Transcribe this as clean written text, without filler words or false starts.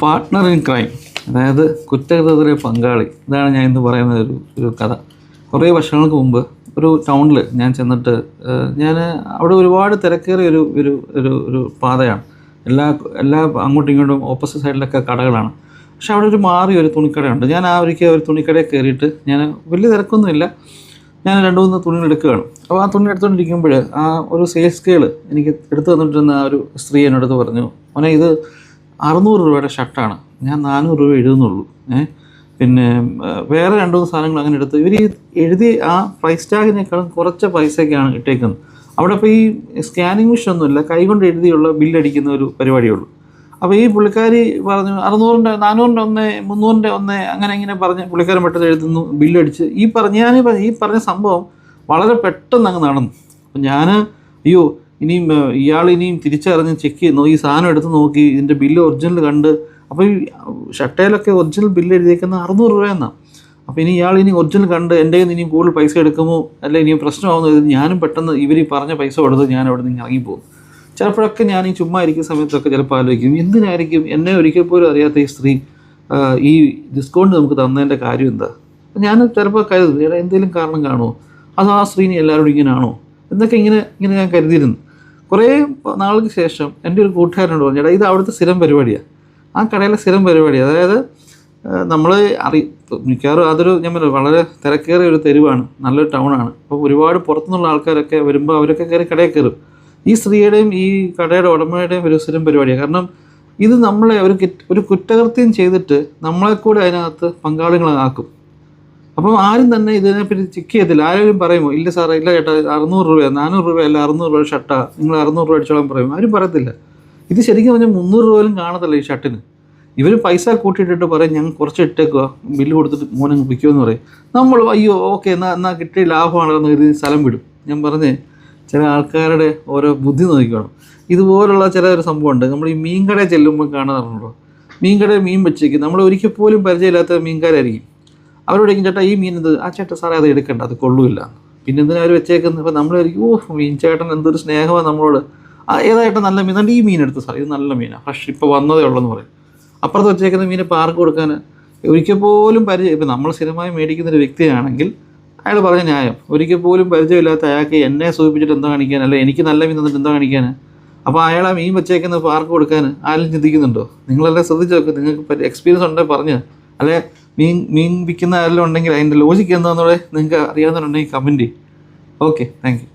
Partner in crime, അതായത് കുറ്റകൃത്യത്തിലെ പങ്കാളി. ഇതാണ് ഞാൻ ഇന്ന് പറയുന്ന ഒരു കഥ. കുറേ വർഷങ്ങൾക്ക് മുമ്പ് ഒരു ടൗണിൽ ഞാൻ ചെന്നിട്ട് ഞാൻ അവിടെ ഒരുപാട് തിരക്കേറിയ ഒരു പാതയാണ്. എല്ലാ അങ്ങോട്ടും ഇങ്ങോട്ടും ഓപ്പോസിറ്റ് സൈഡിലൊക്കെ കടകളാണ്. പക്ഷെ അവിടെ ഒരു തുണിക്കടയുണ്ട്. ഞാൻ ഒരിക്കൽ ഒരു തുണിക്കടയിൽ കയറിയിട്ട് ഞാൻ വലിയ തിരക്കൊന്നുമില്ല, ഞാൻ 2-3 തുണികൾ എടുക്കുകയാണ്. അപ്പോൾ ആ തുണി എടുത്തുകൊണ്ടിരിക്കുമ്പോൾ ആ ഒരു സെയിൽസ് ഗേൾ എനിക്ക് എടുത്തു തന്നിട്ടിരുന്ന ആ ഒരു സ്ത്രീ എന്നോട് പറഞ്ഞു, മോനെ ഇത് 600 രൂപയുടെ ഷർട്ടാണ്, ഞാൻ 400 രൂപ എഴുതുന്നുള്ളൂ. പിന്നെ വേറെ 2-3 സാധനങ്ങൾ അങ്ങനെ എടുത്ത് ഇവർ എഴുതി ആ പ്രൈസ് ടാഗിനേക്കാളും കുറച്ച് പൈസയ്ക്കാണ് ഇട്ടേക്കുന്നത്. അവിടെ ഇപ്പോൾ ഈ സ്കാനിങ് മെഷീൻ ഒന്നുമില്ല, കൈകൊണ്ട് എഴുതിയുള്ള ബില്ലടിക്കുന്ന ഒരു പരിപാടിയുള്ളൂ. അപ്പോൾ ഈ പുള്ളിക്കാരി പറഞ്ഞു 600-ൻ്റെ 400-ൻ്റെ ഒന്ന് 300-ൻ്റെ ഒന്ന് അങ്ങനെ ഇങ്ങനെ പറഞ്ഞ് പുള്ളിക്കാരൻ പെട്ടെന്ന് എഴുതുന്നു, ബില്ലടിച്ച്. ഈ പറഞ്ഞ സംഭവം വളരെ പെട്ടെന്ന് അങ്ങ് നടന്നു. അപ്പം ഞാൻ ഇനിയും തിരിച്ചറിഞ്ഞ് ചെക്ക് ചെയ്ത് ഈ സാധനം എടുത്ത് നോക്കി, ഇതിൻ്റെ ബില്ല് ഒറിജിനൽ കണ്ട്. അപ്പോൾ ഈ ഷട്ടയിലൊക്കെ ഒറിജിനൽ ബില്ല് എഴുതിയേക്കുന്ന 600 രൂപ എന്നാണ്. അപ്പോൾ ഇനി ഒറിജിനൽ കണ്ട് എൻ്റെ കയ്യിൽ നിന്ന് ഇനിയും കൂടുതൽ പൈസ എടുക്കുമോ, അല്ലെങ്കിൽ ഇനിയും പ്രശ്നമാകുന്നു, ഞാനും പെട്ടെന്ന് ഇവർ പറഞ്ഞ പൈസ കൊടുത്ത് ഞാൻ അവിടെ നിന്ന് ഇറങ്ങിപ്പോകും. ചിലപ്പോഴൊക്കെ ഞാൻ ഈ ചുമ്മാ ഇരിക്കുന്ന സമയത്തൊക്കെ ചിലപ്പോൾ ആലോചിക്കും, എന്തിനായിരിക്കും എന്നെ ഒരിക്കൽ പോലും അറിയാത്ത ഈ സ്ത്രീ ഈ ഡിസ്കൗണ്ട് നമുക്ക് തന്നതിൻ്റെ കാര്യം എന്താ. ഞാൻ ചിലപ്പോൾ കരുതും, എന്തെങ്കിലും കാരണം കാണുമോ, അതോ ആ സ്ത്രീനെ എല്ലാവരോടും ഇങ്ങനെയാണോ എന്നൊക്കെ ഇങ്ങനെ ഞാൻ കരുതിയിരുന്നു. കുറേ നാൾക്ക് ശേഷം എൻ്റെ ഒരു കൂട്ടുകാരനോട് പറഞ്ഞു, ഇത് അവിടുത്തെ സ്ഥിരം പരിപാടിയാണ്, ആ കടയിലെ സ്ഥിരം പരിപാടിയാണ്. അതായത് നമ്മൾ മിക്കവാറും ഞാൻ പറഞ്ഞു വളരെ തിരക്കേറിയ ഒരു തെരുവാണ്, നല്ലൊരു ടൗണാണ്. അപ്പോൾ ഒരുപാട് പുറത്തുനിന്നുള്ള ആൾക്കാരൊക്കെ വരുമ്പോൾ അവരൊക്കെ കടയിൽ കയറും. ഈ സ്ത്രീയുടെയും ഈ കടയുടെ ഉടമയുടെയും ഒരു സ്ഥിരം പരിപാടിയാണ്. കാരണം ഇത് നമ്മളെ ഒരു കുറ്റകൃത്യം ചെയ്തിട്ട് നമ്മളെ കൂടെ അതിനകത്ത് പങ്കാളികളാക്കും. അപ്പം ആരും തന്നെ ഇതിനെപ്പറ്റി ചെക്ക് ചെയ്യത്തില്ല. ആരെങ്കിലും പറയുമോ, ഇല്ല സാറേ, ഇല്ല ചേട്ടാ, 600 രൂപ 400 രൂപ അല്ല 600 രൂപ ഷർട്ടാ, നിങ്ങൾ 600 രൂപ അടിച്ചോളാൻ പറയും. ആരും പറയത്തില്ല. ഇത് ശരിക്കും പറഞ്ഞാൽ 300 രൂപ പോലും കാണത്തില്ല ഈ ഷർട്ടിന്. ഇവർ പൈസ കൂട്ടിയിട്ടിട്ട് പറയും, ഞങ്ങൾ കുറച്ച് ഇട്ടേക്കുക, ബില്ല് കൊടുത്തിട്ട് മോനെ വിൽക്കുമെന്ന് പറയും. നമ്മൾ അയ്യോ ഓക്കെ എന്നാൽ കിട്ടിയ ലാഭമാണെന്ന് ഇത് സ്ഥലം വിടും. ഞാൻ പറഞ്ഞേ, ചില ആൾക്കാരുടെ ഓരോ ബുദ്ധി നോക്കിക്കണം. ഇതുപോലുള്ള ഒരു സംഭവമുണ്ട്. നമ്മൾ ഈ മീൻ കടയിൽ ചെല്ലുമ്പോൾ കാണാറുണ്ടോ, മീൻ കടയിൽ മീൻ വെച്ചേക്കും, നമ്മൾ ഒരിക്കൽ പോലും പരിചയമില്ലാത്ത മീൻകാരായിരിക്കും. അവരോടേക്കും ചേട്ടാ ഈ മീൻ ഇത്, ആ ചേട്ടാ സാറേ അത് എടുക്കണ്ട, അത് കൊള്ളൂല്ല, പിന്നെ എന്തിനാ അവർ വെച്ചേക്കുന്നത്. അപ്പോൾ നമ്മളായിരിക്കും മീൻ ചേട്ടൻ എന്തൊരു സ്നേഹമാണ് നമ്മളോട്, ഏതായിട്ട് നല്ല മീൻ, നല്ല ഈ മീൻ എടുത്തു സാർ, ഇത് നല്ല മീനാണ്, ഫ്രഷ് ഇപ്പോൾ വന്നതേ ഉള്ളെന്ന് പറയും. അപ്പുറത്ത് വെച്ചേക്കുന്ന മീനെ പാർക്ക് കൊടുക്കാൻ ഒരിക്കൽ പോലും ഇപ്പം നമ്മൾ സ്ഥിരമായി മേടിക്കുന്നൊരു വ്യക്തിയാണെങ്കിൽ അയാൾ പറഞ്ഞ ന്യായം, ഒരിക്കൽ പോലും പരിചയമില്ലാത്ത അയാൾക്ക് എന്നെ സൂചിപ്പിച്ചിട്ട് എന്താ കാണിക്കാൻ, അല്ലെ എനിക്ക് നല്ല മീൻ തന്നിട്ട് എന്താ കാണിക്കാൻ. അപ്പോൾ അയാൾ ആ മീൻ വെച്ചേക്കുന്ന പാർക്ക് കൊടുക്കാൻ ആരും ചിന്തിക്കുന്നുണ്ടോ? നിങ്ങളെല്ലാം ശ്രദ്ധിച്ച് നോക്ക്, നിങ്ങൾക്ക് എക്സ്പീരിയൻസ് ഉണ്ടെങ്കിൽ പറഞ്ഞ്, അല്ലെ മീൻ വിൽക്കുന്ന ആരെല്ലാം ഉണ്ടെങ്കിൽ അതിൻ്റെ ലോജിക്ക് എന്താണെന്നൂടെ നിങ്ങൾക്ക് അറിയാവുന്നവരുണ്ടെങ്കിൽ കമൻറ്റ് ചെയ്യും. Okay, thank you.